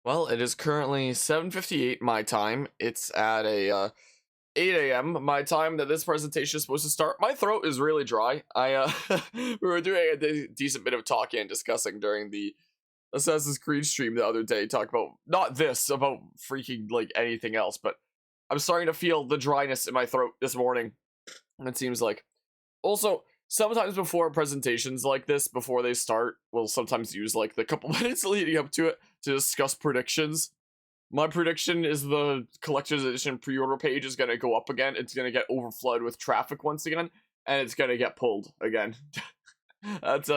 Well, it is currently 7:58 my time. It's at a 8 a.m. my time that this presentation is supposed to start. My throat is really dry. We were doing a decent bit of talking and discussing during the Assassin's Creed stream the other day, talk about not this, about freaking like anything else, but I'm starting to feel the dryness in my throat this morning. It seems like. Also, sometimes before presentations like this, before they start, we'll sometimes use like the couple minutes leading up to it to discuss predictions. My prediction is the collector's edition pre-order page is gonna go up again. It's gonna get overflowed with traffic once again, and it's gonna get pulled again. That's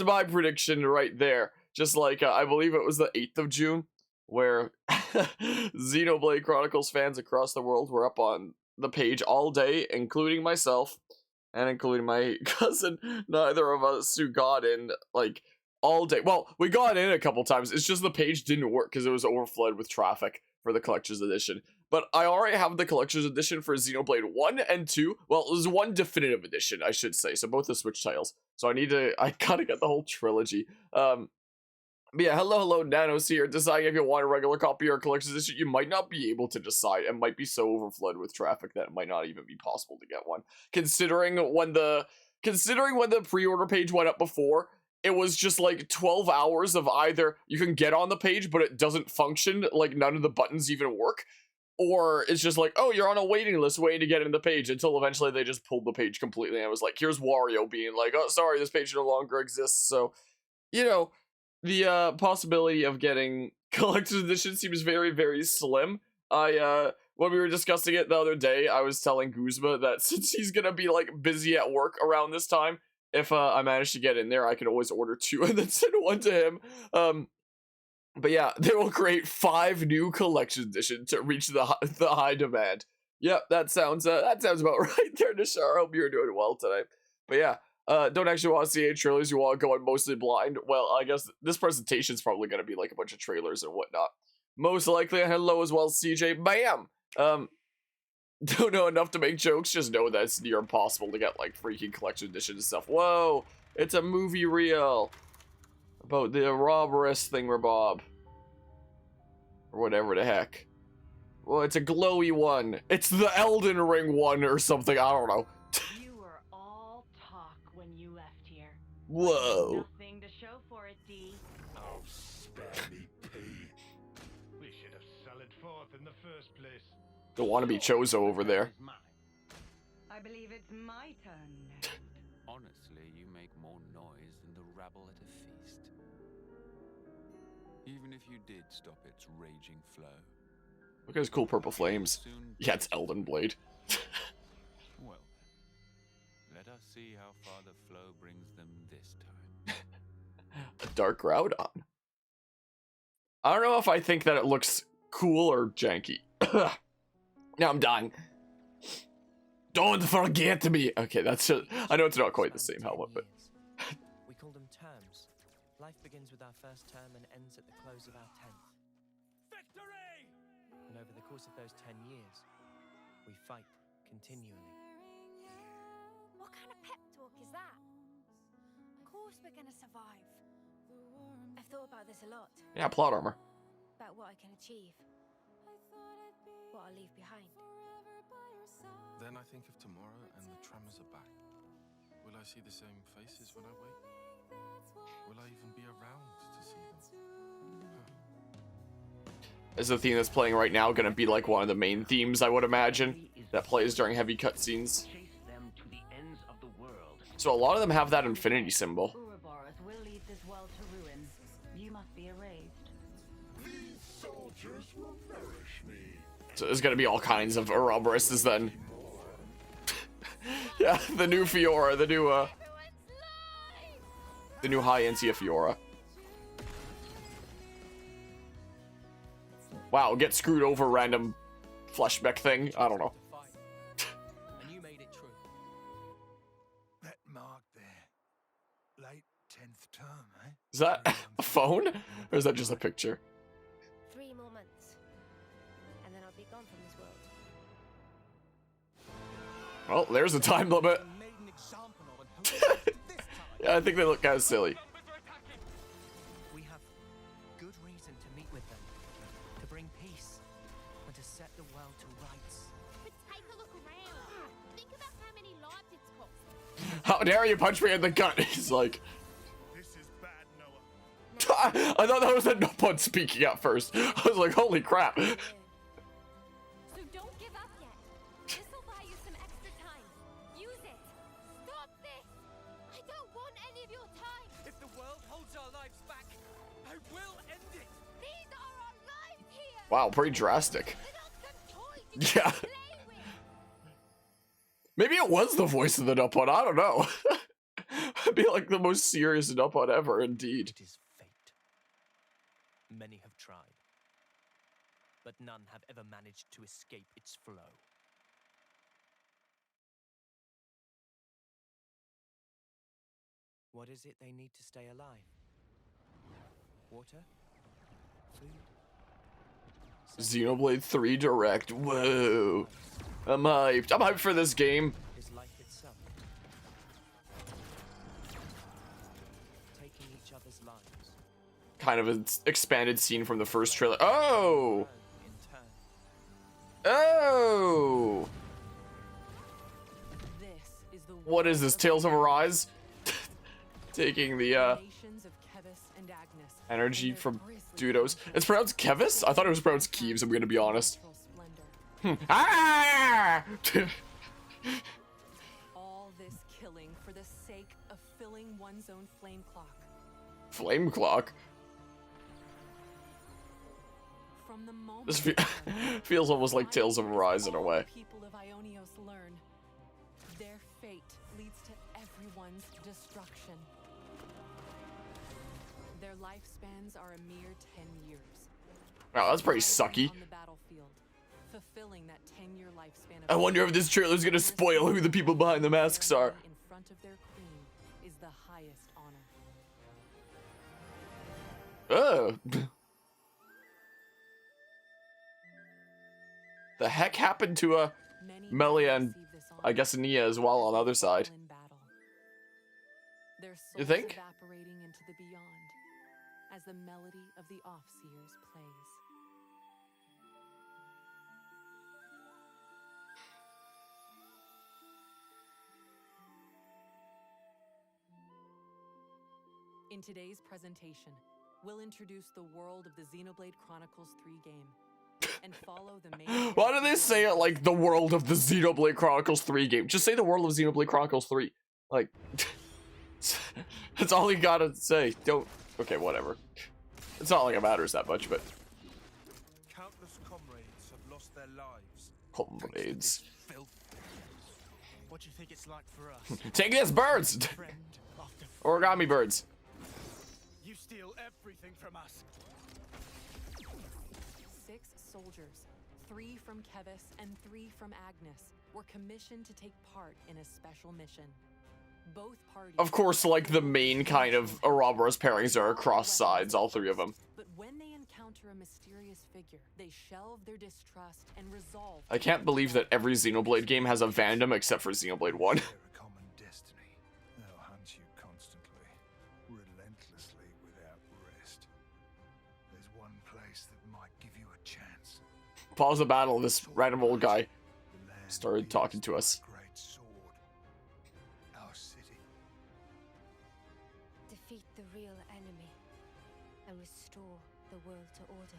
my prediction right there. Just like I believe it was the 8th of June, where Xenoblade Chronicles fans across the world were up on the page all day, including myself and including my cousin. Neither of us who got in like all day. Well, we got in a couple times. It's just the page didn't work because it was overflowed with traffic for the collector's edition. But I already have the collector's edition for Xenoblade 1 and 2. Well, it was one definitive edition, I should say. So both the Switch titles. So I gotta get the whole trilogy. But yeah, hello, Nanos here. Deciding if you want a regular copy or a collector's edition, you might not be able to decide. It might be so overflowed with traffic that it might not even be possible to get one. Considering when the pre-order page went up before, it was just like 12 hours of either you can get on the page, but it doesn't function, like none of the buttons even work, or it's just like, oh, you're on a waiting list waiting to get in the page, until eventually they just pulled the page completely, and it was like, here's Wario being like, oh, sorry, this page no longer exists. So, you know, the possibility of getting collector's edition seems very, very slim. When we were discussing it the other day, I was telling Guzma that since he's gonna be like busy at work around this time, if I manage to get in there, I can always order 2 and then send 1 to him. But yeah, they will create 5 new collection editions to reach the high demand. Yep, that sounds about right there, Nishar. I hope you're doing well today. But yeah, don't actually want to see any trailers. You want to go in mostly blind. Well, I guess this presentation is probably going to be like a bunch of trailers and whatnot. Most likely, hello as well, CJ. Bam. Don't know enough to make jokes. Just know that it's near impossible to get like freaking collection edition and stuff. Whoa, it's a movie reel about the Ouroboros thingamabob or whatever the heck. Well, it's a glowy one. It's the Elden Ring one or something. I don't know. You were all talk when you left here. Whoa. Nothing to show for it, D. Oh, spare me, Pete. We should have sallied forth in the first place. The wannabe Chozo over there. I believe it's my turn next. Honestly, you make more noise than the rabble at a feast. Even if you did stop its raging flow. Look at his cool purple flames. Yeah, it's Elden Blade. Well, let us see how far the flow brings them this time. A dark Groudon. I don't know if I think that it looks cool or janky. Now I'm dying. Don't forget me. Okay, that's just, I know it's not quite the same helmet, but We call them terms. Life begins with our first term and ends at the close of our 10th. Victory! And over the course of those 10 years, we fight continually. What kind of pep talk is that? Of course we're gonna survive. I've thought about this a lot. yeah, plot armor. About what I can achieve. What I'll leave behind. Then I think of tomorrow and the tremors are back. Will I see the same faces when I wake? Will I even be around to see them? Is the theme that's playing right now gonna be like one of the main themes, I would imagine, that plays during heavy cutscenes? Chase them to the ends of the world. So a lot of them have that infinity symbol. Ouroboros will lead this world to ruin. You must be erased. These soldiers will nourish me. So there's gonna be all kinds of Ouroboroses then. Yeah, the new Fiora, the new high Entia Fiora. Wow, get screwed over random flashback thing. I don't know. And you made it true. That mark there. Late 10th term, eh? Is that a phone? Or is that just a picture? 3 more months. And then I'll be gone from this world. Well, there's a time limit. We made an example of and who this time. Yeah, I think they look kind of silly. We have good reason reason to meet with them, to bring peace, and to set the world to rights. But take a look around. Think about how many lives it's cost. How dare you punch me in the gut? He's like, This is bad, Noah. I thought that was a Nopon speaking at first. I was like, holy crap. So don't give up yet. This'll buy you some extra time. Use it. Stop this. I don't want any of your time. If the world holds our lives back, I will end it. These are our lives here. Wow, pretty drastic. They're not some toys you Yeah. can play with. Maybe it was the voice of the Nopon, I don't know. It'd be like the most serious Nopon ever, indeed. It is fate. Many have tried, but none have ever managed to escape its flow. What is it they need to stay alive? Water? Food? Xenoblade 3 Direct, whoa. I'm hyped. I'm hyped for this game. Is life itself. Taking each other's lives. Kind of an expanded scene from the first trailer. Oh! In turn. Oh! This is the What is this, Tales of Arise? Taking the nations of Kevis and Agnes energy and their from grisly Dudos. It's pronounced Kevis? I thought it was pronounced Keeves, I'm gonna be honest. natural splendor. Ah! All this killing for the sake of filling one's own flame clock. Flame clock? From the moment This begun, feels almost like Tales of Arise in a all way. the people of Ionios learn their fate leads to everyone's destruction. Their lifespans are a mere 10 years. Wow, that's pretty Rising sucky. on the battlefield, fulfilling that 10-year lifespan of I wonder if this trailer's gonna spoil who the people behind the masks are. in front of their queen is the highest honor. Oh. The heck happened to Many Melia and receive this I honor guess Nia as well on the other side? in battle. Their You souls think? evaporating into the beyond as the melody of the Offseers plays. In today's presentation, we'll introduce the world of the Xenoblade Chronicles 3 game and follow the main Why do they say it like the world of the Xenoblade Chronicles 3 game? Just say the world of Xenoblade Chronicles 3. Like, that's all you gotta say. Don't. Okay, whatever. It's not like it matters that much, but. Countless comrades have lost their lives. Comrades. Filth. What do you think it's like for us? Take this, birds! Friend after Origami birds. you steal everything from us. 6 soldiers, 3 from Kevis and 3 from Agnes, were commissioned to take part in a special mission. Both parties. Of course, like the main kind of Ouroboros pairings are across sides, all 3 of them. But when they encounter a mysterious figure, they shelve their distrust and resolve. I can't believe that every Xenoblade game has a Vandom except for Xenoblade 1. They're a common destiny. They'll hunt you constantly, relentlessly, without rest. There's one place that might give you a chance. Pause the battle, this random old guy The land started beyond talking to my us. great sword. Our city. Defeat the real enemy and restore the world to order.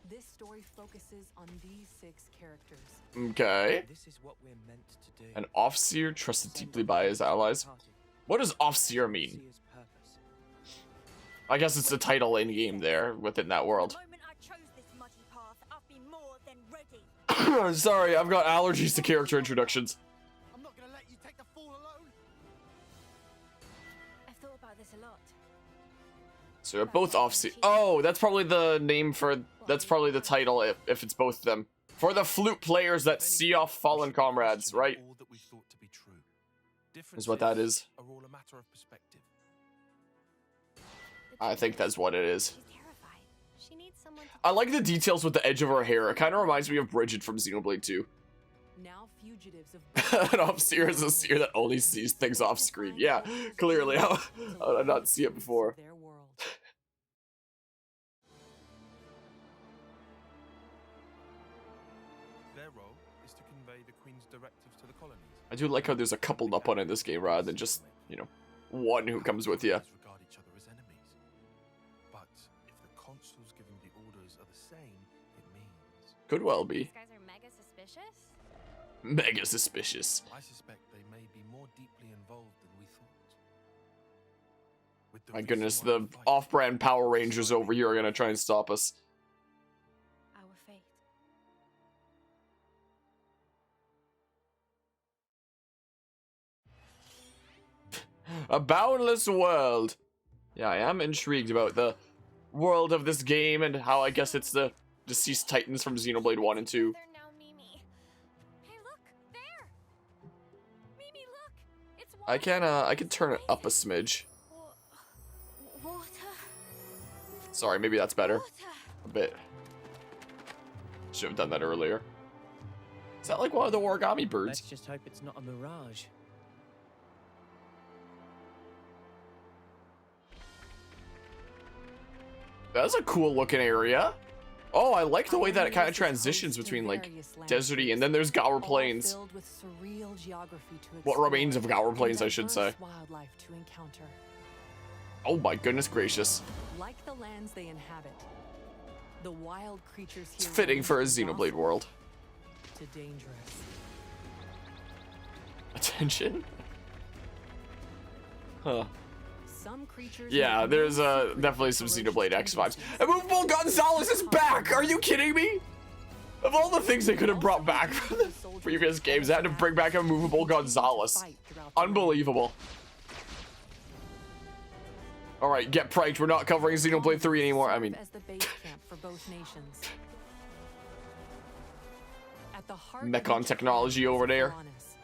This story focuses on these 6 characters. Okay. This is what we're meant to do. An Offseer trusted deeply by his allies. What does Offseer mean? Seer's purpose. I guess it's the title in game there within that world. The moment I chose this muddy path, I've been more than ready. Sorry, I've got allergies to character introductions. I'm not gonna let you take the fall alone. I've thought about this a lot. So they're both Offseer. Oh, that's probably the name for. That's probably the title if it's both of them. For the flute players that see off fallen comrades, right? All that we thought to be true. Is what that is. Are all a matter of perspective. I think that's what it is. She's terrified. She needs someone to I like the details with the edge of her hair. It kind of reminds me of Bridget from Xenoblade 2. Now fugitives of An off-seer is a seer that only sees things off screen. Yeah, clearly. How did I not see it before? their world. Their role is to convey the Queen's directives to the colonies. I do like how there's a couple Nopon in this game rather than just, you know, one who comes with you. Regard each other as enemies. But if the consuls giving the orders are the same, it means Could well be. These guys are mega suspicious. Mega suspicious. I suspect they may be more deeply involved than we thought. With the My reason goodness, why the we fight off-brand Power Rangers over here are gonna try and stop us. Our fate. A boundless world. Yeah, I am intrigued about the world of this game and how I guess it's the deceased titans from Xenoblade 1 and 2. They're now Mimi. Hey, look there. Mimi, look. It's water. I can turn it up a smidge. Water. Sorry, maybe that's better. Water. A bit. Should have done that earlier. Is that like one of the origami birds? Let's just hope it's not a mirage. That's a cool looking area. Oh, I like the way that it kind of transitions between like deserty and then there's Gower Plains. Filled with surreal geography to What remains of explore Gower Plains, and I should say. diverse wildlife to encounter. Oh my goodness gracious. Like the lands they inhabit, the wild creatures here It's fitting range for a from Xenoblade docile world. to dangerous. Attention? Huh. Some creatures Yeah, make there's moves definitely with some ferocious Xenoblade X vibes. tendencies. Immovable Gonzalez is back! Are you kidding me? Of all the things they could have brought back from the previous games, they had to bring back Immovable Gonzalez. Unbelievable. Alright, get pranked. We're not covering Xenoblade 3 anymore. I mean, As the base camp for both nations. At the heart of Mechon each technology over there. Uranus,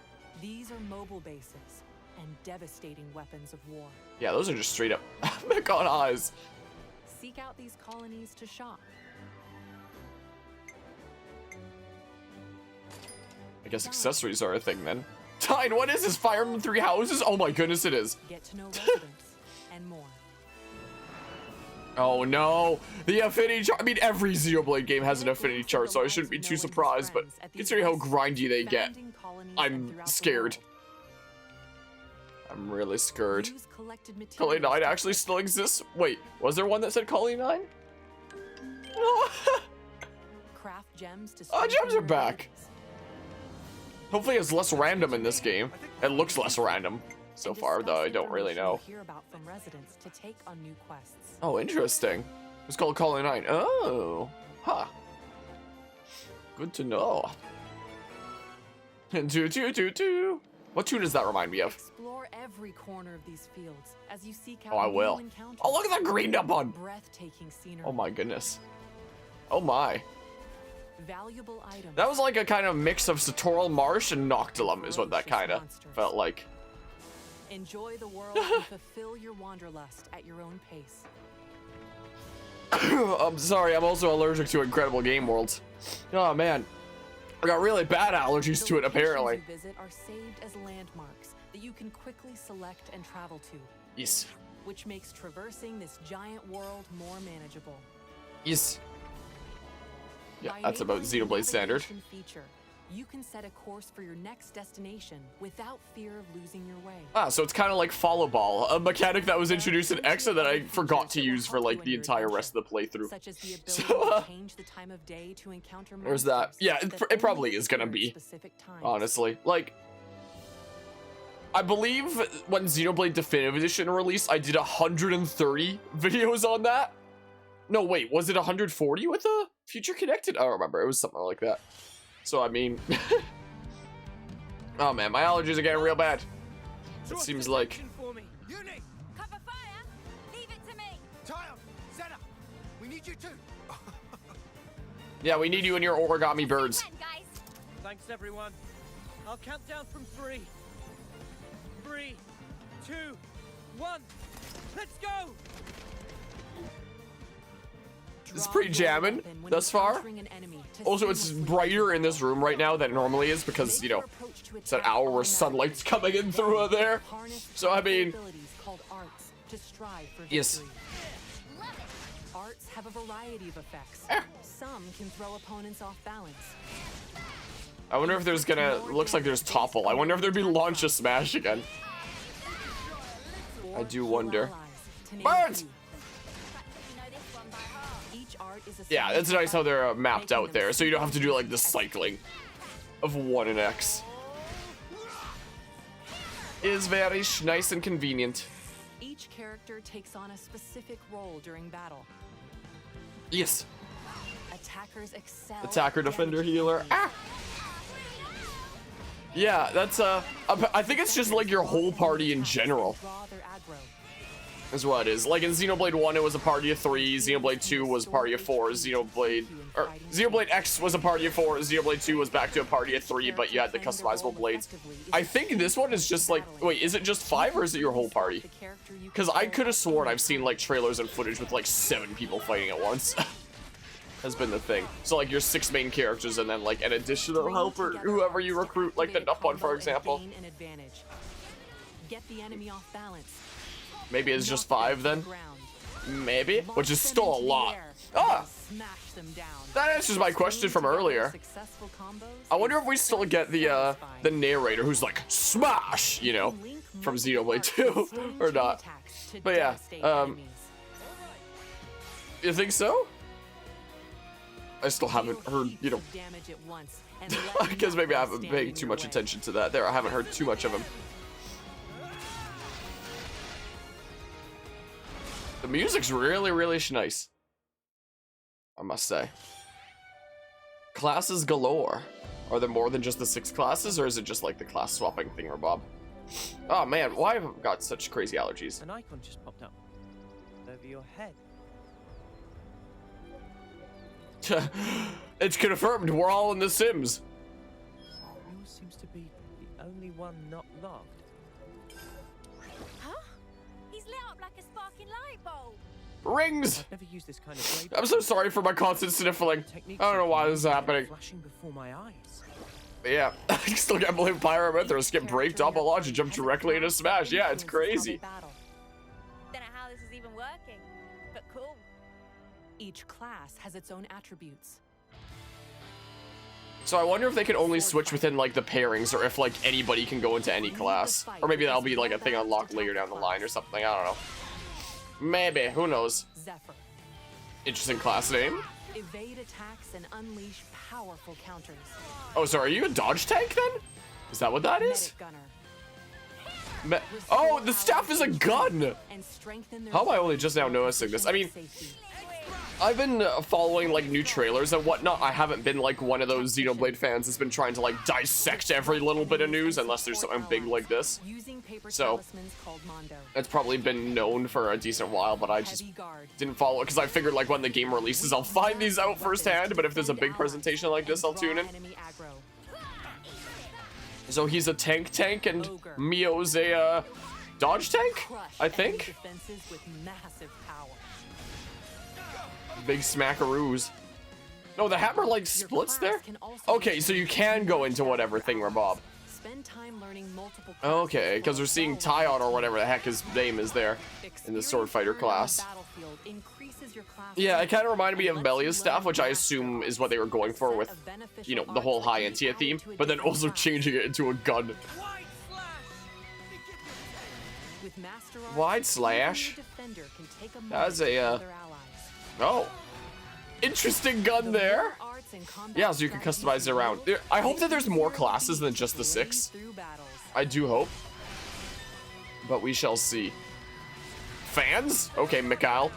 these are mobile bases and devastating weapons of war. Yeah, those are just straight up Mechon eyes. Seek out these colonies to shop. I guess accessories are a thing then. Tyne, what is this? Fire Emblem 3 houses? Oh my goodness, it is. Get to know residents and more. Oh no, the affinity chart. I mean, every Xenoblade game has an affinity chart, so I shouldn't be too surprised, but considering how grindy they get, Founding colonies and I'm throughout the scared. world. I'm really scared. Use collected Colony materials 9 to actually still exists? Wait, was there one that said Colony 9? craft gems to Oh, strengthen gems are your back. abilities. Hopefully it's less random in this game. It looks less random so And far, though I discuss don't really information know. you hear about from residents to take on new quests. Oh, interesting. It's called Colony 9. Oh, huh. Good to know. Do. What tune does that remind me of? Explore every corner of these fields as you seek out Oh, I new will. encounters. Oh, look at that green Nopon! Breathtaking scenery. Oh my goodness. Oh my. Valuable items. That was like a kind of mix of Satoral Marsh and Noctilum is what that kind of felt like. Enjoy the world and fulfill your wanderlust at your own pace. I'm sorry, I'm also allergic to Incredible Game Worlds. Oh man. I got really bad allergies to it The apparently. locations you visit are saved as landmarks that you can quickly select and travel to, Yes. which makes traversing this giant world more manageable. Yes. Yeah, By that's about enabling the Xenoblade Standard. navigation feature, you can set a course for your next destination without fear of losing your way. Ah, so it's kind of like Follow Ball, a mechanic that was introduced in X and that I forgot to use for like the entire rest of the playthrough. Such as the ability So, to change the time of day to encounter There's that. monsters Yeah, that it probably only is gonna appear be. at specific times. Honestly, like, I believe when Xenoblade Definitive Edition released, I did 130 videos on that. No, wait, was it 140 with the Future Connected? I don't remember. It was something like that. So, I mean, oh man, my allergies are getting real bad. It seems like. Uni! Cover fire. Leave it to me. Tile! Zeta! We need you too! Yeah, we need you in your origami birds. Then, guys. Thanks, everyone. I'll count down from 3. 3, 2, 1. Let's go! It's pretty jamming thus far. Also, it's brighter in this room right now than it normally is because, you know, it's an hour where sunlight's coming in through there. So, I mean, yes. Arts have a variety of effects. Some can throw opponents off balance. I wonder if there's gonna, looks like there's topple. I wonder if there'd be launch a smash again. I do wonder. Birds! Yeah, that's nice how they're mapped out there, so you don't have to do like the cycling of 1 and X. Is very nice and convenient. Each character takes on a specific role during battle. Yes. Attackers excel. Attacker, defender, healer. Ah! Yeah, that's I think it's just like your whole party in general. Is what it is. Like in Xenoblade 1, it was a party of 3. Xenoblade 2 was a party of 4. Xenoblade X was a party of 4. Xenoblade 2 was back to a party of 3, but you had the customizable blades. I think this one is just like, wait, is it just 5 or is it your whole party? Because I could have sworn I've seen like trailers and footage with like 7 people fighting at once. Has been the thing. So like your 6 main characters and then like an additional helper, whoever you recruit, like the Nopon, for example. Get the enemy off balance. Maybe it's just 5 then? Maybe? Which is still a lot. Ah! That answers my question from earlier. I wonder if we still get the narrator who's like, smash! You know, from Xenoblade 2, or not. But yeah, you think so? I still haven't heard, you know, because maybe I haven't paid too much attention to that there. I haven't heard too much of him. The music's really, really nice, I must say. Classes galore. Are there more than just the 6 classes, or is it just like the class swapping thingamabob? Oh man, why have I got such crazy allergies? An icon just popped up over your head. It's confirmed, we're all in The Sims. Yours seems to be the only one not locked. Huh? He's lit up like a sparking light bulb. Rings! I've never used this kind of blade. I'm so sorry for my constant sniffling. I don't know why this is happening. Flashing before my eyes. But yeah, I still can't believe Pyromanthros get braked off a launch and jump directly into Smash. Yeah, it's crazy. Don't know how this is even working, but cool. Each class has its own attributes. So I wonder if they can only switch within like the pairings, or if like anybody can go into any class, or maybe that'll be like a thing unlocked later down the line or something. I don't know. Maybe, who knows? Zephyr. Interesting class name. Evade attacks and unleash powerful counters. Oh, so are you a dodge tank then? Is that what that is? Gunner. Oh, the staff is a gun! How am I only just now noticing this? I mean, I've been following like new trailers and whatnot. I haven't been like one of those Xenoblade fans that's been trying to like dissect every little bit of news unless there's something big like this. So it's probably been known for a decent while, but I just didn't follow it because I figured like when the game releases I'll find these out firsthand, but if there's a big presentation like this I'll tune in. So he's a tank and Mio's a dodge tank, I think. Big smackaroos. No, the hammer like splits there? Okay, so you can go into whatever thingamabob. Okay, because we're seeing Tyon or whatever the heck his name is there in the sword fighter class. Yeah, it kind of reminded me of Melia's staff, which I assume is what they were going for with, you know, the whole high Antia theme, but then also changing it into a gun. Wide slash. That's a oh, interesting gun there. Yeah, so you can customize it around. I hope that there's more classes than just the 6. I do hope. But we shall see. Fans? Okay, Mikhail.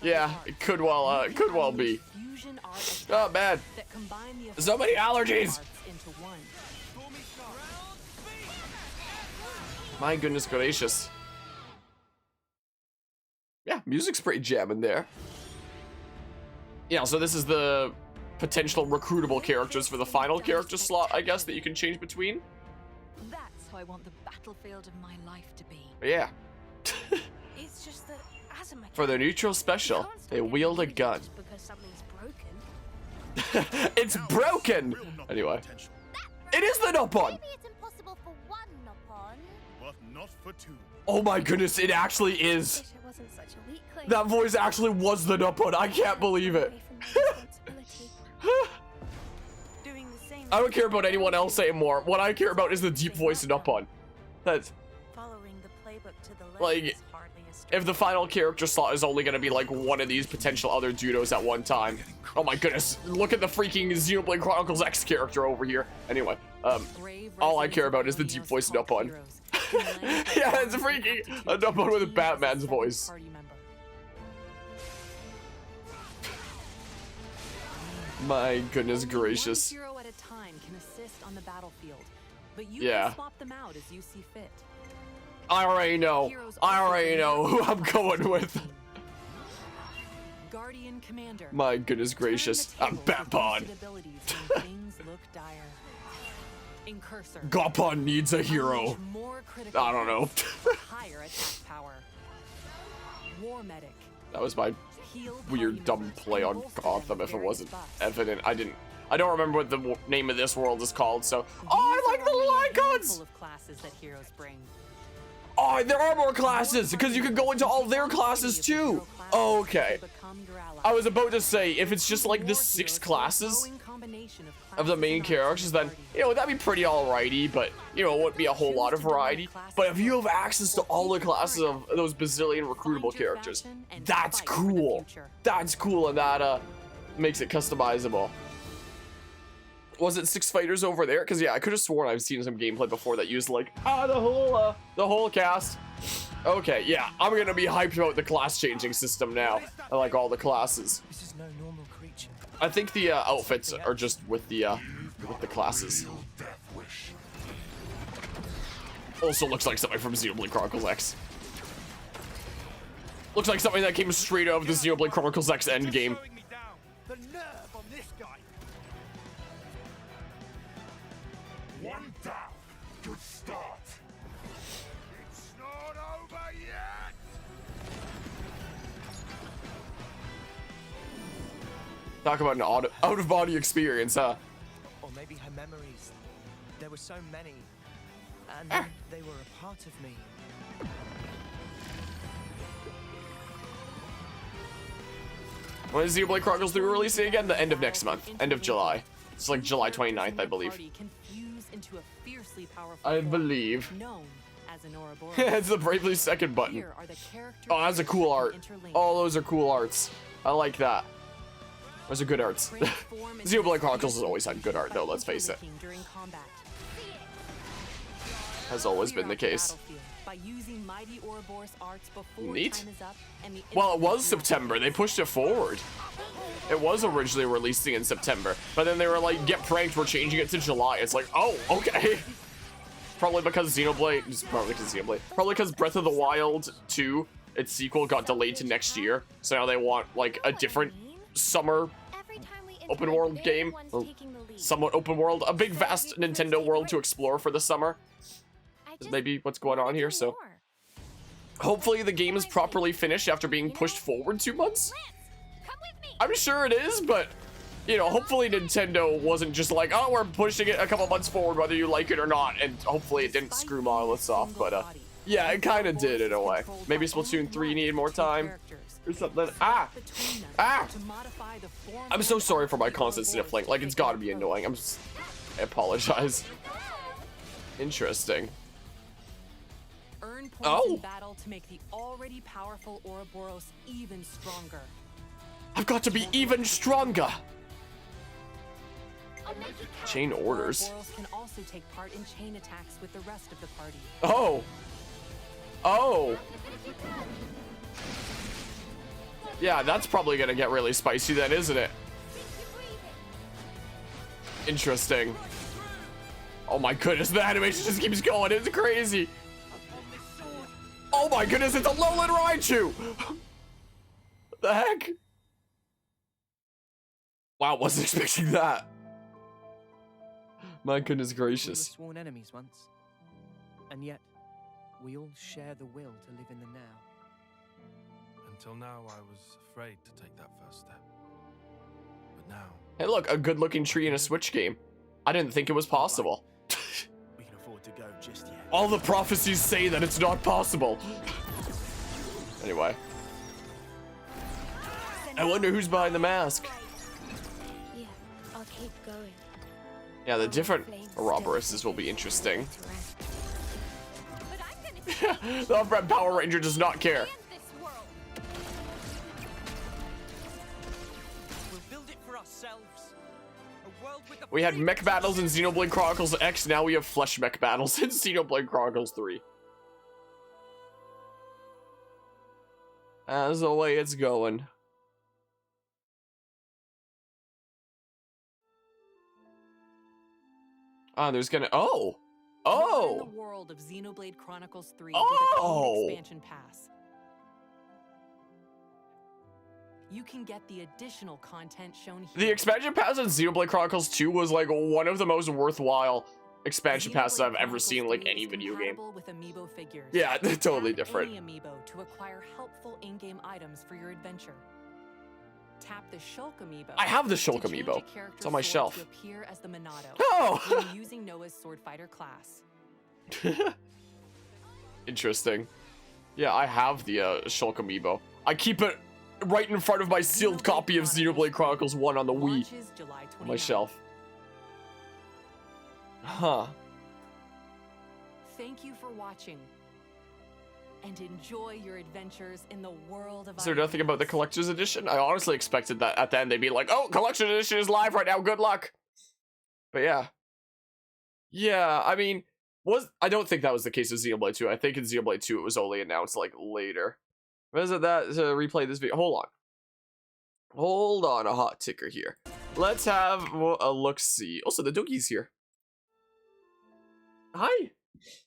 Yeah, it could well be. Oh man, so many allergies. My goodness gracious. Yeah, music's pretty jamming there. Yeah, so this is the potential recruitable characters for the final character slot, I guess, that you can change between. That's how I want the battlefield of my life to be. Yeah. It's just that as a mechanic, For their neutral you special, can't they start wield a getting gun. just because something's broken. It's broken! Anyway. It is the Nopon! Maybe it's impossible for one Nopon. But not for two. Oh my goodness, it actually is. Wish it wasn't such a weakling. That voice actually was the Nopon. I can't believe it. Away from my responsibility. Doing the same I don't care about anyone else saying more. What I care about is the deep voice Nopon. That's Following the playbook to the like, letter is hardly a stretch. if the final character slot is only gonna be like one of these potential other judos at one time. Oh my goodness, look at the freaking Xenoblade Chronicles X character over here. Anyway, all I care about is the deep voice Nopon. Yeah, it's freaking a Nopon with a Batman's voice. My goodness gracious. One hero at a time can assist on the battlefield, but you Yeah. can swap them out as you see fit. I already know. I already know who I'm going with. Guardian Commander. My goodness gracious. I'm Batpon. Gopon needs a hero. I don't know. Higher attack power. War Medic. That was my weird dumb play on Gotham if it wasn't evident. I don't remember what the name of this world is called, so oh, I like the little icons. Full of classes that heroes bring. Oh, there are more classes because you can go into all their classes too. Okay. I was about to say, if it's just like the 6 classes of the main characters, then, you know, that'd be pretty alrighty, but, you know, it wouldn't be a whole lot of variety. But if you have access to all the classes of those bazillion recruitable characters, that's cool. That's cool, and that makes it customizable. Was it 6 fighters over there? Because yeah, I could have sworn I've seen some gameplay before that used like the whole cast. Okay, yeah, I'm gonna be hyped about the class changing system now. I like all the classes. This is no normal creature. I think the outfits are just with the classes. Also looks like something from Xenoblade Chronicles X. Looks like something that came straight out of the Xenoblade Chronicles X endgame. The nerve on this guy. One down. Good start. It's not over yet. Talk about an out-of-body experience, huh? Or maybe her memories. There were so many. And then they were a part of me. When is Xenoblade Chronicles 3 releasing again? The end of next month. End of July. It's like July 29th, I believe. I believe. It's the Bravely Second button. Oh, that's a cool art. Oh, those are cool arts. I like that. Those are good arts. Xenoblade Chronicles has always had good art, though, let's face it. Has always been the case. Neat. Well, it was September. They pushed it forward. It was originally releasing in September, but then they were like, get pranked, we're changing it to July. It's like, oh, okay. Probably because probably because Breath of the Wild 2, its sequel, got delayed to next year. So now they want like a different summer open world game. Or somewhat open world. A big vast Nintendo world to explore for the summer. Maybe what's going on here, so hopefully the game is properly finished after being pushed forward 2 months. I'm sure it is, but you know, hopefully Nintendo wasn't just like, oh, we're pushing it a couple months forward whether you like it or not, and hopefully it didn't screw MonolithSoft, but yeah, it kind of did in a way. Maybe Splatoon 3 needed more time or something. I'm so sorry for my constant sniffling. Like, it's gotta be annoying. I apologize. Interesting. Earn points in battle to make the already powerful Ouroboros even stronger. I've got to be even stronger. Chain orders. Ouroboros can also take part in chain attacks with the rest of the party. Oh. Oh. Yeah, that's probably gonna get really spicy then, isn't it? Interesting. Oh my goodness, the animation just keeps going. It's crazy. Oh my goodness, it's a Lowland Raichu! What the heck? Wow, wasn't expecting that. My goodness gracious. We were sworn enemies once, and yet we all share the will to live in the now. Till now, I was afraid to take that first step. But now, Hey, look, a good-looking tree in a Switch game. I didn't think it was possible. We can afford to go just yet. All the prophecies say that it's not possible. Anyway. I wonder who's behind the mask. Yeah, I'll keep going. Yeah, the different Ouroboroses will be interesting. But I'm gonna The Red Power Ranger does not care. stand this world. We'll build it for ourselves. A world with the We had freedom mech to battles in choose. Xenoblade Chronicles X, now we have flesh mech battles in Xenoblade Chronicles 3. That's the way it's going. There's gonna... Oh! You're in Oh! the world of Xenoblade Chronicles 3 Oh! with a paid expansion pass. You can get the additional content shown here. The expansion pass in Xenoblade Chronicles 2 was like one of the most worthwhile expansion passes I've ever seen in like any video game. With amiibo figures. Yeah, they're totally Tap different. Any amiibo to acquire helpful in-game items for your adventure. Tap the Shulk amiibo. I have the to Shulk change a amiibo. character's It's on my sword shelf. To appear as the Monado Oh! when using Noah's sword fighter class. Interesting. Yeah, I have the Shulk amiibo. I keep it right in front of my sealed copy of Xenoblade Chronicles 1 on the Wii. Launches July On my 29th. shelf. Huh. Thank you for watching. And enjoy your adventures in the world of Is there nothing about the ideas. collector's edition? I honestly expected that at the end they'd be like, oh, collector's edition is live right now, good luck. But yeah. Yeah, I mean, I don't think that was the case with Xenoblade 2. I think in Xenoblade 2 it was only announced like later. Visit that to replay this video. Hold on. Hold on, a hot ticker here. Let's have a look-see. Also, the Doogie's here. Hi.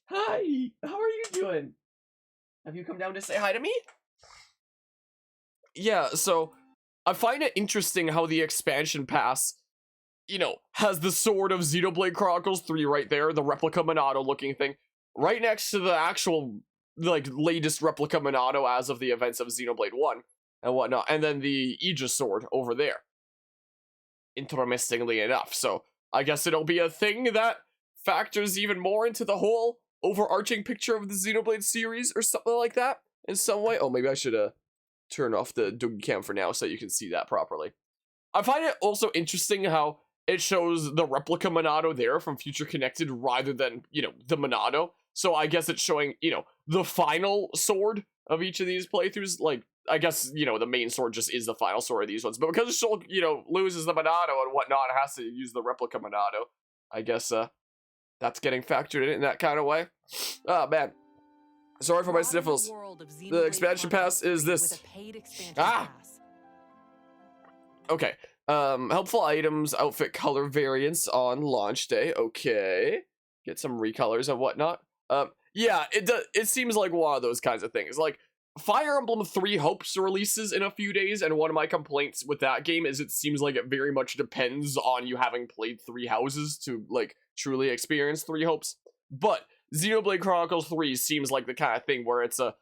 Hi. How are you doing? Have you come down to say hi to me? Yeah, so I find it interesting how the expansion pass, you know, has the sword of Xenoblade Chronicles 3 right there, the replica Monado looking thing, right next to the actual, like, latest replica Monado as of the events of Xenoblade 1 and whatnot, and then the Aegis sword over there. Interestingly enough, so I guess it'll be a thing that factors even more into the whole overarching picture of the Xenoblade series or something like that in some way. Oh, maybe I should turn off the Doogie cam for now so you can see that properly. I find it also interesting how it shows the replica Monado there from Future Connected rather than, you know, the Monado. So I guess it's showing, you know, the final sword of each of these playthroughs. Like, I guess, you know, the main sword just is the final sword of these ones. But because Shulk, you know, loses the Monado and whatnot, it has to use the replica Monado. I guess, that's getting factored in that kind of way. Oh, man. Sorry for my sniffles. The expansion pass is this. Ah! Okay. Helpful items, outfit color variants on launch day. Okay. Get some recolors and whatnot. Yeah, it seems like one of those kinds of things. Like, Fire Emblem 3 Hopes releases in a few days, and one of my complaints with that game is it seems like it very much depends on you having played 3 Houses to, like, truly experience 3 Hopes. But Xenoblade Chronicles 3 seems like the kind of thing where it's a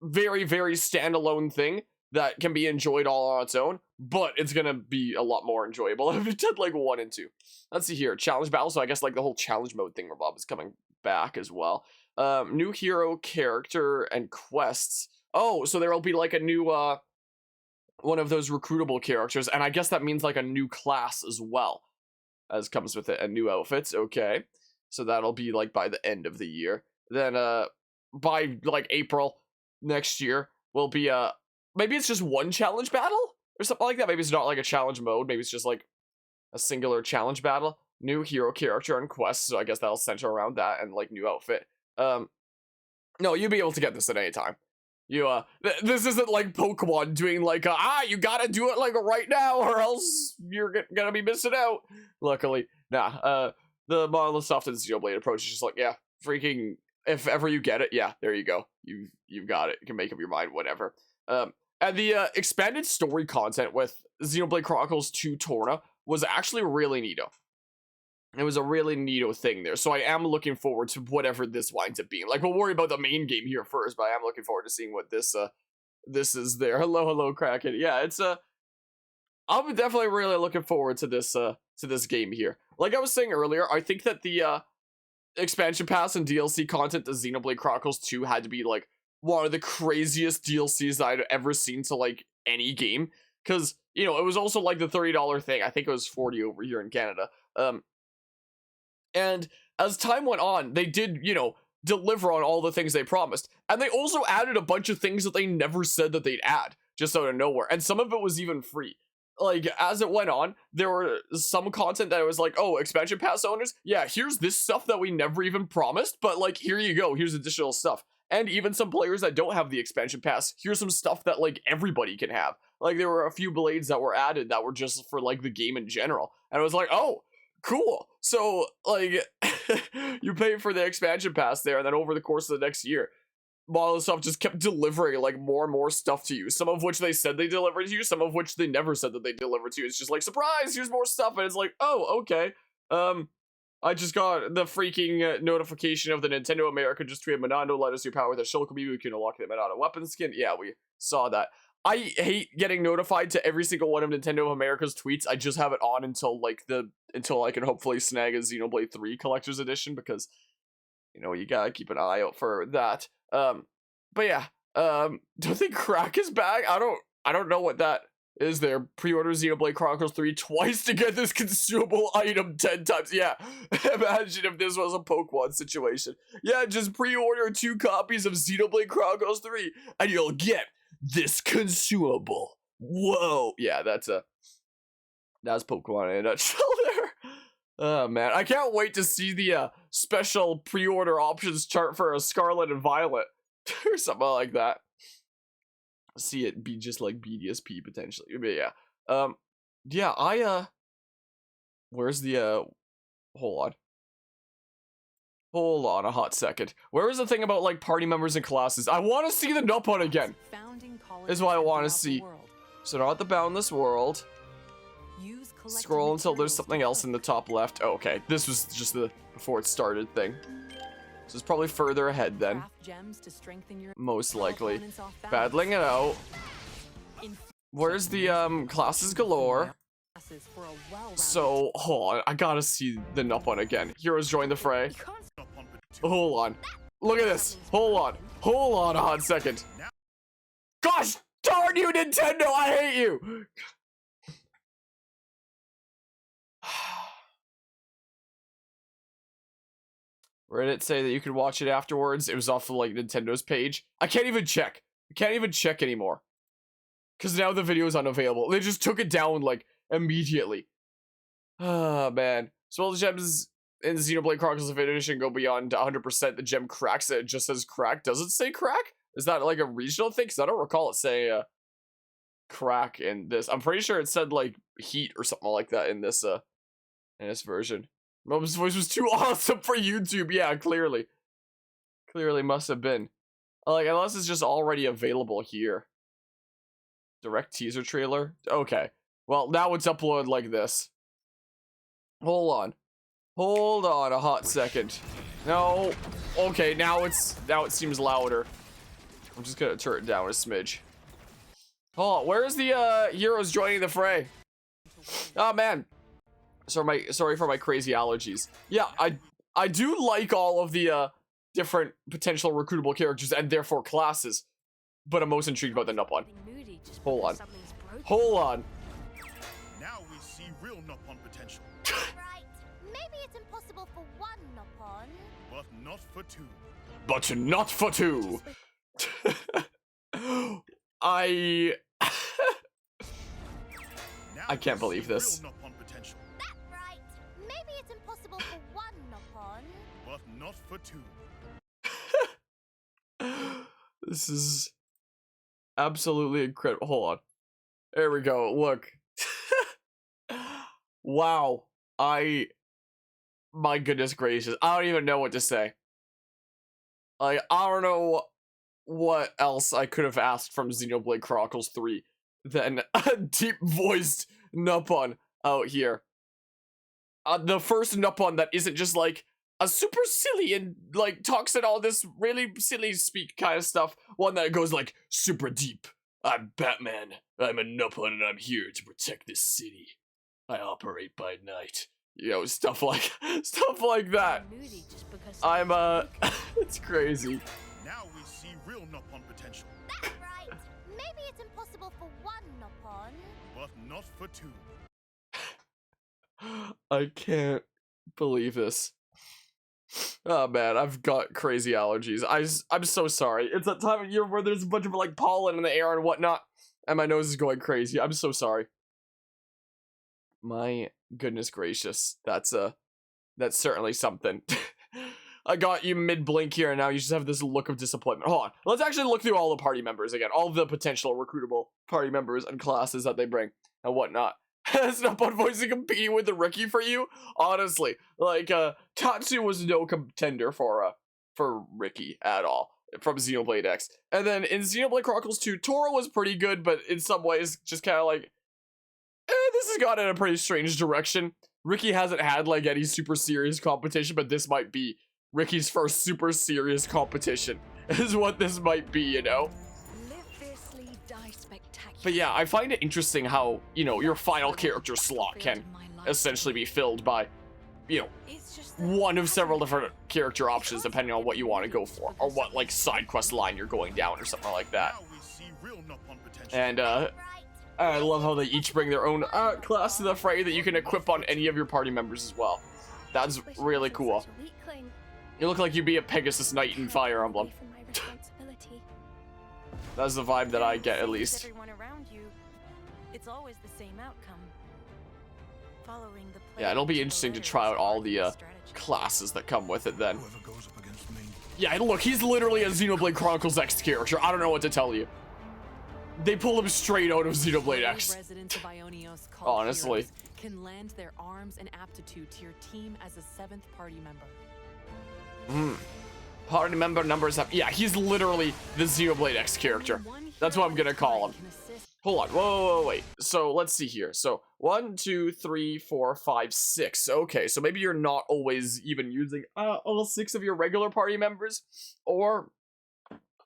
very, very standalone thing that can be enjoyed all on its own, but it's gonna be a lot more enjoyable if it did, like, 1 and 2. Let's see here. Challenge battle, so I guess, like, the whole challenge mode thing Bob is coming back as well. New hero, character, and quests. Oh, so there will be, like, a new, one of those recruitable characters, and I guess that means, like, a new class as well, as comes with it, and new outfits. Okay, so that'll be, like, by the end of the year. Then, by, like, April next year, will be, maybe it's just one challenge battle, or something like that. Maybe it's not, like, a challenge mode, maybe it's just, like, a singular challenge battle. New hero, character, and quests, so I guess that'll center around that, and, like, new outfit. No, you'll be able to get this at any time. You, this isn't like Pokemon doing like, you gotta do it like right now or else you're gonna be missing out. Luckily, nah, the MonolithSoft and Xenoblade approach is just like, yeah, freaking, if ever you get it, yeah, there you go. You've got it. You can make up your mind, whatever. And the, expanded story content with Xenoblade Chronicles 2 Torna was actually really neato. It was a really neato thing there, so I am looking forward to whatever this winds up being. Like, we'll worry about the main game here first, but I am looking forward to seeing what this this is there. Hello, Kraken. Yeah, it's I'm definitely really looking forward to this game here. Like I was saying earlier, I think that the expansion pass and DLC content to Xenoblade Chronicles 2 had to be like one of the craziest DLCs I'd ever seen to like any game. Because, you know, it was also like the $30 thing. I think it was 40 over here in Canada. And as time went on, they did, you know, deliver on all the things they promised. And they also added a bunch of things that they never said that they'd add, just out of nowhere. And some of it was even free. Like, as it went on, there were some content that was like, oh, expansion pass owners, yeah, here's this stuff that we never even promised, but like, here you go, here's additional stuff. And even some players that don't have the expansion pass, here's some stuff that like everybody can have. Like, there were a few blades that were added that were just for like the game in general. And I was like, oh, cool. So, like, you pay for the expansion pass there, and then over the course of the next year, MonolithSoft just kept delivering like more and more stuff to you. Some of which they said they delivered to you, some of which they never said that they delivered to you. It's just like, surprise, here's more stuff, and it's like, oh, okay. I just got the freaking notification of the Nintendo America just tweeted, Monando let us do power with a Shulkami, we can unlock the Monado weapon skin. Yeah, we saw that. I hate getting notified to every single one of Nintendo of America's tweets. I just have it on until I can hopefully snag a Xenoblade 3 Collector's Edition, because, you know, you gotta keep an eye out for that. But yeah, don't think Crack is back. I don't know what that is there. Pre-order Xenoblade Chronicles 3 twice to get this consumable item 10 times. Yeah, imagine if this was a Pokemon situation. Yeah, just pre-order 2 copies of Xenoblade Chronicles 3 and you'll get this consumable. Whoa. Yeah, that's Pokemon in a nutshell there. Oh man, I can't wait to see the special pre-order options chart for a Scarlet and Violet or something like that. See it be just like BDSP potentially. But yeah, where's the hold on a hot second. Where is the thing about like party members and classes? I want to see the Nopon again. Is what I want to see. So not the boundless world. Scroll until there's something else in the top left. Oh, okay, this was just the before it started thing. So it's probably further ahead then. Most likely. Battling it out. Where's the classes galore? So hold on, I gotta see the Nopon again. Heroes join the fray. Hold on. Look at this. Hold on a hot second. Gosh darn you, Nintendo, I hate you! Where did it say that you could watch it afterwards? It was off of like Nintendo's page. I can't even check. I can't even check anymore. Because now the video is unavailable. They just took it down like immediately. Ah, man. So all the gems in Xenoblade Chronicles Edition go beyond 100%. The gem cracks it just says crack. Does it say crack? Is that like a regional thing? Because I don't recall it say crack in this. I'm pretty sure it said like heat or something like that in this version. Mom's voice was too awesome for YouTube. Yeah, clearly must have been. Like, unless it's just already available here. Direct teaser trailer? Okay. Well, now it's uploaded like this. Hold on a hot second. No. Okay, now it seems louder. I'm just gonna turn it down a smidge. Hold on, where's the heroes joining the fray? Oh man. Sorry for my crazy allergies. Yeah, I do like all of the different potential recruitable characters and therefore classes, but I'm most intrigued about the Nopon. Hold on. Now we see real Nopon potential. Right. Maybe it's impossible for one Nopon. But not for 2. But not for 2. I can't believe this. That's right. Maybe it's impossible for one Nopon. But not for 2. This is absolutely incredible. Hold on. There we go. Look. Wow. My goodness gracious. I don't even know what to say. Like, I don't know what else I could have asked from Xenoblade Chronicles 3 than a deep-voiced Nopon out here. The first Nopon that isn't just like a super silly and like talks in all this really silly speak kind of stuff. One that goes like super deep. I'm Batman. I'm a Nopon and I'm here to protect this city. I operate by night. You know, stuff like that. I'm it's crazy. Now we see real Nopon potential, That's right. Maybe it's impossible for one Nopon. but not for two. I can't believe this. Oh man, I've got crazy allergies. I'm so sorry. It's that time of year where there's a bunch of like pollen in the air and whatnot, and my nose is going crazy. I'm so sorry. My goodness gracious, that's certainly something. I got you mid-blink here, and now you just have this look of disappointment. Hold on, let's actually look through all the party members again, all of the potential recruitable party members and classes that they bring and whatnot. It's not fun voicing competing with the Ricky for you, honestly. Like, Tatsu was no contender for Ricky at all from Xenoblade X. And then in Xenoblade Chronicles 2, Tora was pretty good, but in some ways just kind of like, this has gone in a pretty strange direction. Ricky hasn't had like any super serious competition, but this might be Ricky's first super serious competition, is what this might be, you know? But yeah, I find it interesting how, you know, your final character slot can essentially be filled by, you know, one of several different character options depending on what you want to go for, or what, like, side quest line you're going down or something like that. And, I love how they each bring their own, class to the fray that you can equip on any of your party members as well. That's really cool. You look like you'd be a Pegasus Knight in Fire Emblem. That's the vibe that I get, at least. It's always the same outcome. Following the Yeah, it'll be interesting to try out all the classes that come with it then. Yeah, look, he's literally a Xenoblade Chronicles X character. I don't know what to tell you. They pulled him straight out of Xenoblade X. Honestly. Can lend their arms and aptitude to your team as a 7th party member. Party member numbers up. Yeah, he's literally the Xenoblade X character. That's what I'm gonna call him. Hold on, whoa, wait. So let's see here. So 1, 2, 3, 4, 5, 6. Okay, so maybe you're not always even using all 6 of your regular party members, or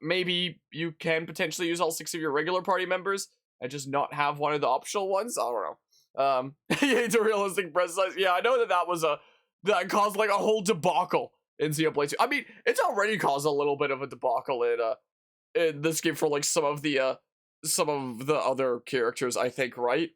maybe you can potentially use all 6 of your regular party members and just not have one of the optional ones. I don't know. It's a realistic breast size. Yeah, I know that caused like a whole debacle in Xenoblade 2. I mean, it's already caused a little bit of a debacle in this game for like some of the other characters, I think, right?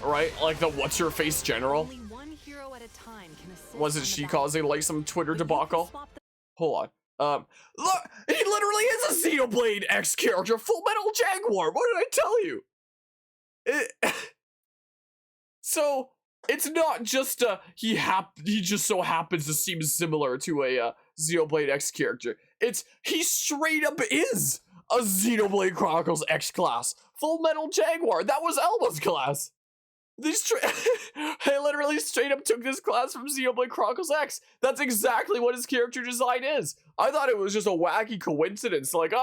Right? Like the what's your face general? Only one hero at a time can assist Wasn't on the she battlefield. causing like some Twitter But you can debacle? swap the Hold on. Look, he literally is a Xenoblade X character, Full Metal Jaguar. What did I tell you? So it's not just he just so happens to seem similar to a Xenoblade X character. He straight up is a Xenoblade Chronicles X class. Full Metal Jaguar. That was Elba's class. I literally straight up took this class from Xenoblade Chronicles X. That's exactly what his character design is. I thought it was just a wacky coincidence. Like,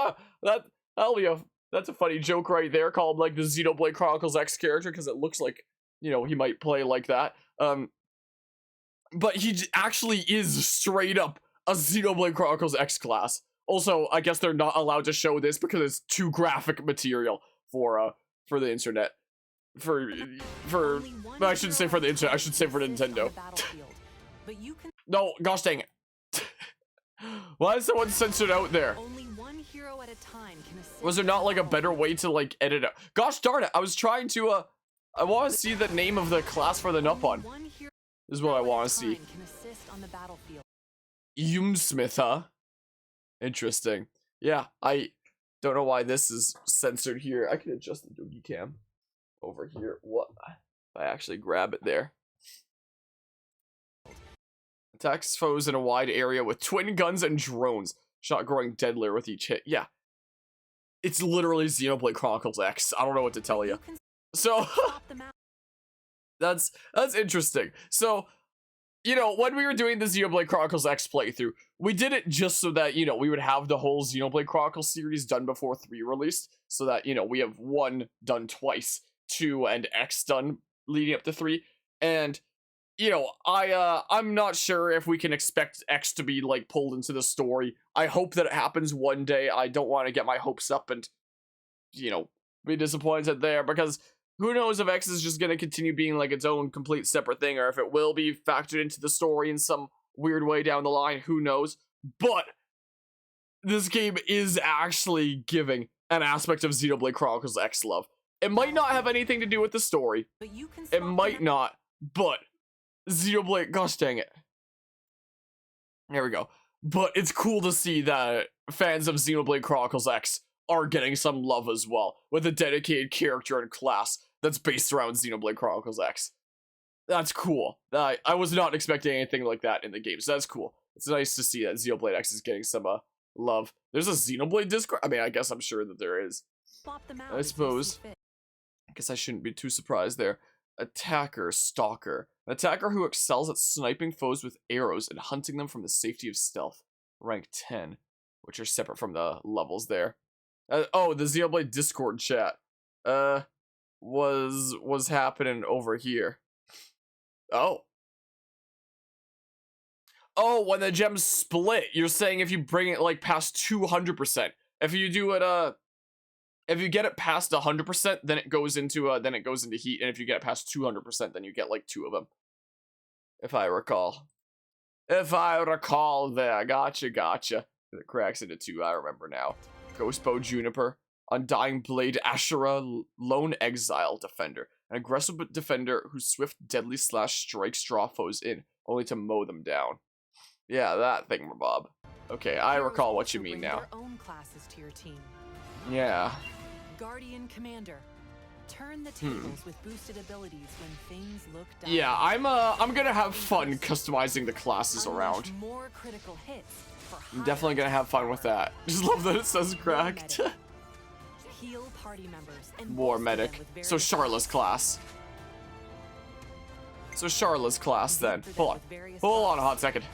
that's a funny joke right there. Call him like the Xenoblade Chronicles X character because it looks like, you know, he might play like that. But he actually is straight up a Xenoblade Chronicles X class. Also, I guess they're not allowed to show this because it's too graphic material for the internet. I shouldn't say for the internet, I should say for Nintendo. No, gosh dang it. Why is someone censored out there? Only one hero at a time can assist. Was there not like a better way to like edit it? Gosh darn it, I was trying to I want to see the name of the class for the Nopon. This is what I want to see. Smith, huh? Interesting. Yeah, I don't know why this is censored here. I can adjust the Doogie Cam over here. What? If I actually grab it there. Attacks foes in a wide area with twin guns and drones. Shot growing deadlier with each hit. Yeah. It's literally Xenoblade Chronicles X. I don't know what to tell you. So, that's interesting. So, you know, when we were doing the Xenoblade Chronicles X playthrough, we did it just so that, you know, we would have the whole Xenoblade Chronicles series done before 3 released, so that, you know, we have 1 done twice, 2 and X done leading up to 3, and you know, I'm not sure if we can expect X to be like pulled into the story. I hope that it happens one day. I don't want to get my hopes up and, you know, be disappointed there, because who knows if X is just going to continue being like its own complete separate thing, or if it will be factored into the story in some weird way down the line. Who knows? But this game is actually giving an aspect of Xenoblade Chronicles X love. It might not have anything to do with the story. But you can It might not, but Xenoblade, gosh dang it. There we go. But it's cool to see that fans of Xenoblade Chronicles X are getting some love as well, with a dedicated character and class that's based around Xenoblade Chronicles X. That's cool. I was not expecting anything like that in the game, so that's cool. It's nice to see that Xenoblade X is getting some love. There's a Xenoblade Discord? I mean, I guess I'm sure that there is. Swap them out I as you suppose. see fit. I guess I shouldn't be too surprised there. Attacker, Stalker. An attacker who excels at sniping foes with arrows and hunting them from the safety of stealth. Rank 10, which are separate from the levels there. Oh, the Xenoblade Discord chat. Was happening over here. Oh. Oh, when the gems split, you're saying if you bring it like past 200%. If you do it, if you get it past 100%, then it goes into heat, and if you get it past 200%, then you get like 2 of them. If I recall. There, gotcha. It cracks into 2, I remember now. Ghostbow Juniper, Undying Blade Ashura, Lone Exile Defender. An aggressive defender whose swift deadly slash strikes draw foes in, only to mow them down. Yeah, that thing, Bob. Okay, I Heroes recall what you also mean bring now. their own classes to your team. Yeah. Guardian Commander. Turn the tables with boosted abilities when things look down. Yeah, I'm gonna have fun customizing the classes around. More critical hits for I'm definitely gonna have fun with that. Just love that it says cracked. Heal party members and War bolster them medic. with So various Charlotte's class. So Charlotte's class then. Hold on a hot second.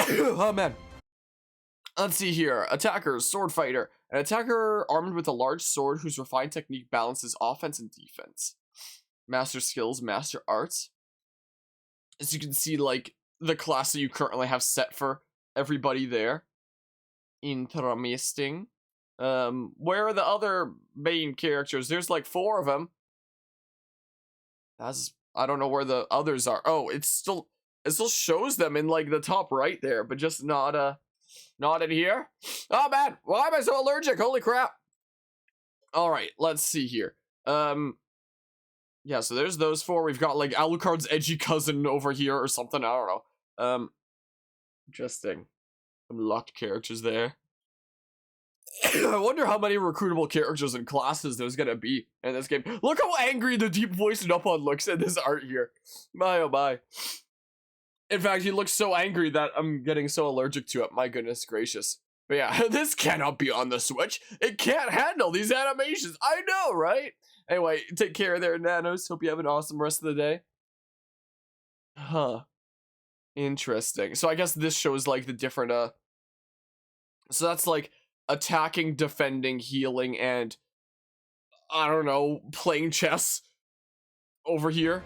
Oh man. Let's see here. Attackers, sword fighter. An attacker armed with a large sword whose refined technique balances offense and defense. Master skills, master arts. As you can see, like, the class that you currently have set for everybody there. Interesting. Where are the other main characters? There's like 4 of them. I don't know where the others are. Oh, it still shows them in like the top right there, but just not in here. Oh man, why am I so allergic? Holy crap. All right, let's see here. Yeah, so there's those 4. We've got like Alucard's edgy cousin over here or something. I don't know. Interesting. Some locked characters there. I wonder how many recruitable characters and classes there's gonna be in this game. Look how angry the deep voiced Nopon looks in this art here. My oh my. In fact, he looks so angry that I'm getting so allergic to it. My goodness gracious. But yeah, this cannot be on the Switch. It can't handle these animations. I know, right? Anyway, take care there, Nanos. Hope you have an awesome rest of the day. Huh. Interesting. So I guess this shows like the different, so that's like attacking, defending, healing, and I don't know, playing chess over here.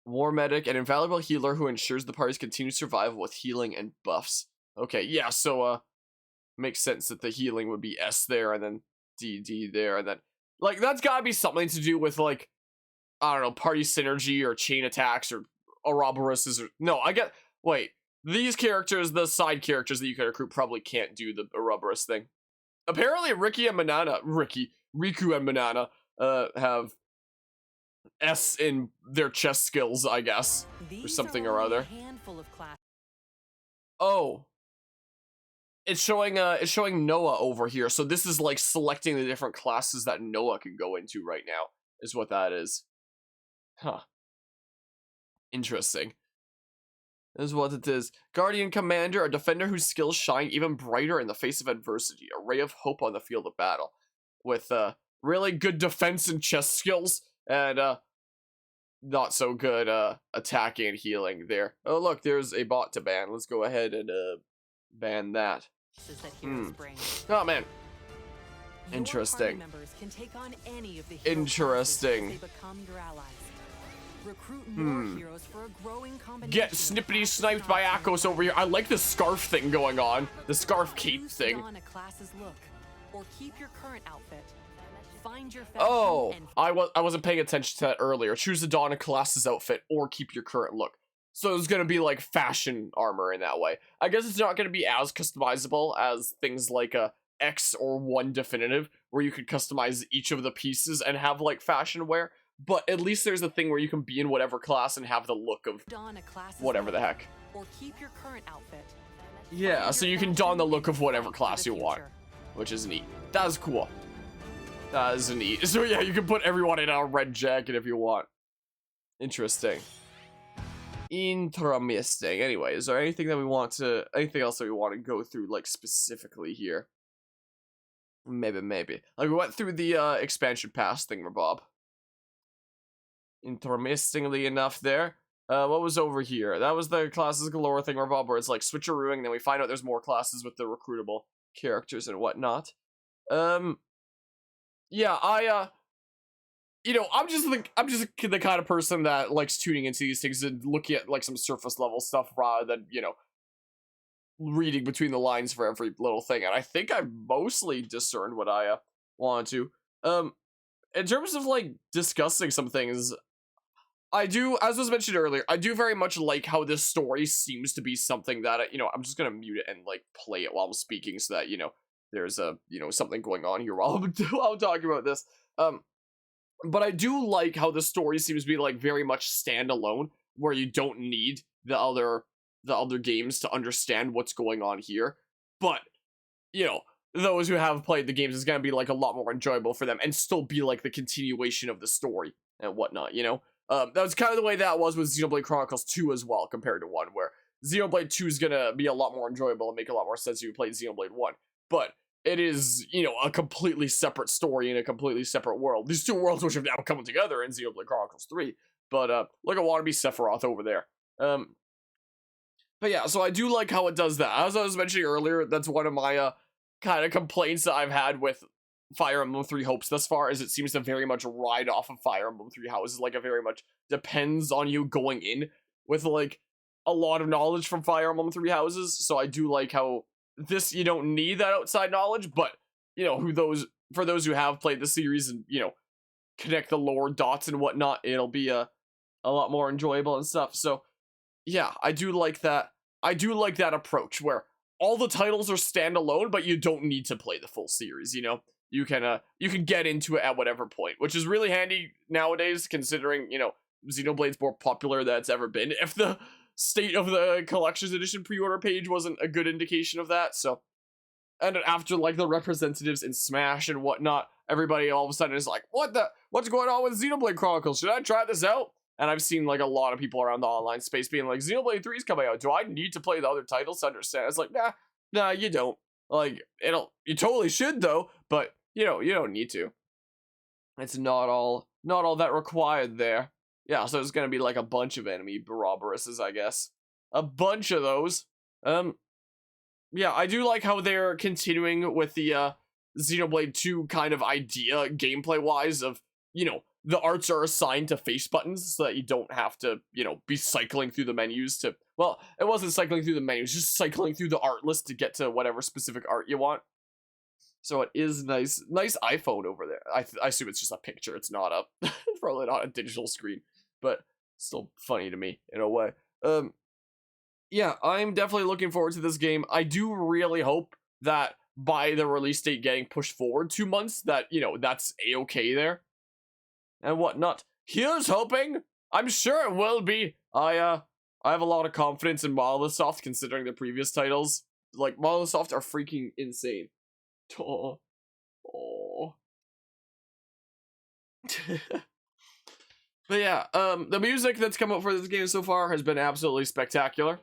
War medic, an invaluable healer who ensures the party's continued survival with healing and buffs. Okay, yeah, so makes sense that the healing would be S there and then D there, and then like that's gotta be something to do with like I don't know, party synergy or chain attacks or Ouroboroses or no, wait. These characters, the side characters that you can recruit, probably can't do the Ouroboros thing. Apparently, Riku and Manana, have S in their chess skills, I guess, or something or other. Oh, it's showing Noah over here. So this is like selecting the different classes that Noah can go into right now, is what that is. Huh. Interesting. Is what it is. Guardian Commander, a defender whose skills shine even brighter in the face of adversity. A ray of hope on the field of battle. With really good defense and chess skills. And not so good attacking and healing there. Oh look, there's a bot to ban. Let's go ahead and ban that. Oh man. Interesting. Interesting. Recruit more heroes for a growing combination. Get snippety sniped by Akos over here. I like the scarf thing going on. The scarf cape thing. On a class's look, or keep your current outfit. Find your fashion Oh, and I wasn't paying attention to that earlier. Choose the Dawn of Colossus outfit or keep your current look. So it's gonna be like fashion armor in that way. I guess it's not gonna be as customizable as things like a X or 1 Definitive, where you could customize each of the pieces and have like fashion wear. But at least there's a thing where you can be in whatever class and have the look of don a class's whatever the heck. or keep your current outfit. Yeah, so you can don the look of whatever class you want, which is neat. That's cool. That is neat. So yeah, you can put everyone in a red jacket if you want. Interesting. Interesting. Anyway, is there anything else that we want to go through, like, specifically here? Maybe. Like, we went through the expansion pass thingamabob. Interestingly enough there. What was over here? That was the classes galore thingamabob, where it's like switcherooing, and then we find out there's more classes with the recruitable characters and whatnot. Yeah, you know, I'm just the kind of person that likes tuning into these things and looking at like some surface level stuff rather than, you know, reading between the lines for every little thing. And I think I mostly discerned what I wanted to. In terms of like discussing some things, I do, as was mentioned earlier, I do very much like how this story seems to be something that, you know, I'm just gonna mute it and like play it while I'm speaking so that, you know, there's a, you know, something going on here while I'm talking about this. But I do like how the story seems to be like very much standalone, where you don't need the other games to understand what's going on here. But, you know, those who have played the games is gonna be like a lot more enjoyable for them and still be like the continuation of the story and whatnot, you know? That was kind of the way that was with Xenoblade Chronicles 2 as well, compared to 1, where Xenoblade 2 is gonna be a lot more enjoyable and make a lot more sense if you played Xenoblade 1. But it is, you know, a completely separate story in a completely separate world. These two worlds which have now come together in Xenoblade Chronicles 3. But, look at wannabe Sephiroth over there. But yeah, so I do like how it does that. As I was mentioning earlier, that's one of my, kind of complaints that I've had with Fire Emblem 3 Hopes thus far, is it seems to very much ride off of Fire Emblem 3 Houses. Like, it very much depends on you going in with, like, a lot of knowledge from Fire Emblem 3 Houses. So I do like how this, you don't need that outside knowledge, but, you know, for those who have played the series and, you know, connect the lore dots and whatnot, it'll be a lot more enjoyable and stuff. So yeah, I do like that. I do like that approach where all the titles are standalone, but you don't need to play the full series, you know? You can get into it at whatever point, which is really handy nowadays, considering, you know, Xenoblade's more popular than it's ever been. If the state of the collector's edition pre-order page wasn't a good indication of that, so. And after, like, the representatives in Smash and whatnot, everybody all of a sudden is like, what's going on with Xenoblade Chronicles? Should I try this out? And I've seen, like, a lot of people around the online space being like, Xenoblade 3 is coming out. Do I need to play the other titles to understand? It's like, nah, you don't. Like, you totally should, though, but, you know, you don't need to. It's not all that required there. Yeah, so there's gonna be, like, a bunch of enemy Barobaruses, I guess. A bunch of those. Yeah, I do like how they're continuing with the, Xenoblade 2 kind of idea, gameplay-wise, of, you know, the arts are assigned to face buttons so that you don't have to, you know, be cycling through the menus to, well, it wasn't cycling through the menus, just cycling through the art list to get to whatever specific art you want. So it is nice iPhone over there. I assume it's just a picture, it's not a, it's probably not a digital screen, but still funny to me in a way. Yeah, I'm definitely looking forward to this game. I do really hope that by the release date getting pushed forward 2 months, that, you know, that's a-okay there. And whatnot. Here's hoping. I'm sure it will be. I have a lot of confidence in MonolithSoft, considering the previous titles. Like, MonolithSoft are freaking insane. Oh. But yeah, the music that's come out for this game so far has been absolutely spectacular.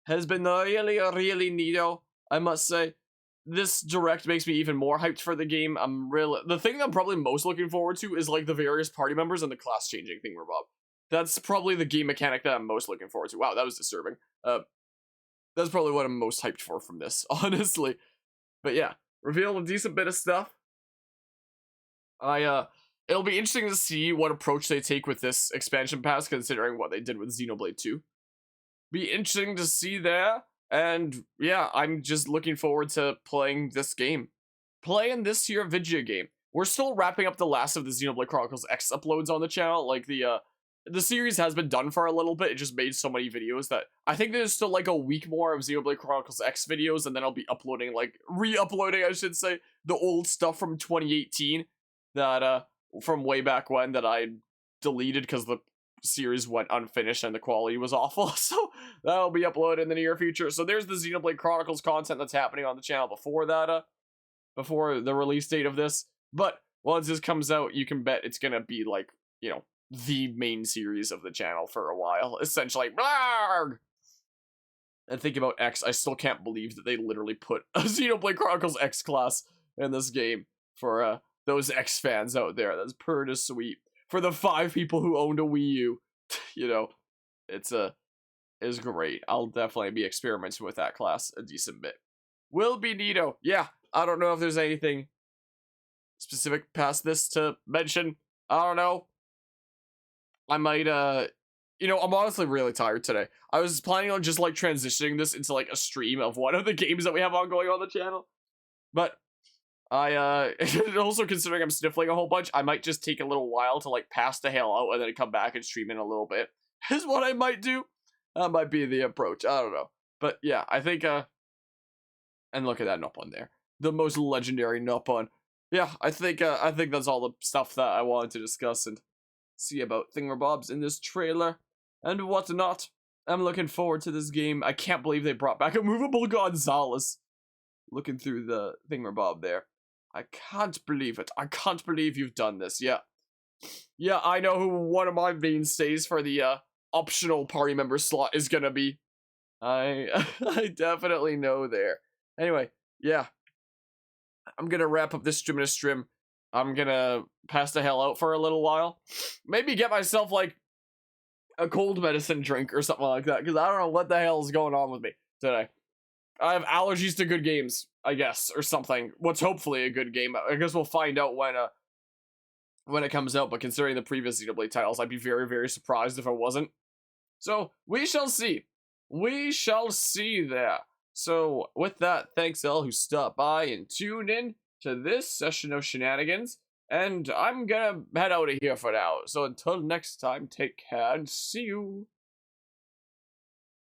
Has been really, really neato, I must say. This direct makes me even more hyped for the game. The thing I'm probably most looking forward to is, like, the various party members and the class changing thingamabob. That's probably the game mechanic that I'm most looking forward to. Wow, that was disturbing. That's probably what I'm most hyped for from this, honestly. But yeah, revealed a decent bit of stuff. it'll be interesting to see what approach they take with this expansion pass, considering what they did with Xenoblade 2. Be interesting to see there, and yeah, I'm just looking forward to playing this game. Playing this here video game. We're still wrapping up the last of the Xenoblade Chronicles X uploads on the channel. Like, the series has been done for a little bit. It just made so many videos that I think there's still like a week more of Xenoblade Chronicles X videos, and then I'll be uploading, like, re-uploading, I should say, the old stuff from 2018 that, from way back when that I deleted because the series went unfinished and the quality was awful. So that'll be uploaded in the near future. So there's the Xenoblade Chronicles content that's happening on the channel before that, before the release date of this. But once this comes out, you can bet it's gonna be like, you know, the main series of the channel for a while, essentially. Blarg! And think about X, I still can't believe that they literally put a Xenoblade Chronicles X class in this game for those X fans out there. That's pretty sweet. For the 5 people who owned a Wii U, you know, it's great. I'll definitely be experimenting with that class a decent bit. Will be neato. Yeah, I don't know if there's anything specific past this to mention. I don't know. I might, you know, I'm honestly really tired today. I was planning on just, like, transitioning this into, like, a stream of one of the games that we have ongoing on the channel. But I, also considering I'm sniffling a whole bunch, I might just take a little while to, like, pass the hell out and then come back and stream in a little bit. Is what I might do. That might be the approach. I don't know. But, yeah, I think, and look at that Nopon there. The most legendary Nopon. Yeah, I think that's all the stuff that I wanted to discuss and see about thingamabobs in this trailer and whatnot. I'm looking forward to this game. I can't believe they brought back a movable Gonzalez. Looking through the thingamabob there. I can't believe it. I can't believe you've done this. Yeah. Yeah, I know who one of my mainstays for the optional party member slot is gonna be. I definitely know there. Anyway, yeah. I'm gonna wrap up this stream in a stream. I'm gonna pass the hell out for a little while. Maybe get myself, like, a cold medicine drink or something like that, because I don't know what the hell is going on with me today. I have allergies to good games, I guess, or something. What's hopefully a good game. I guess we'll find out when it comes out, but considering the previous Xenoblade titles, I'd be very, very surprised if it wasn't. So, we shall see. We shall see there. So, with that, thanks all who stopped by and tuned in to this session of shenanigans, and I'm gonna head out of here for now. So until next time, take care and see you.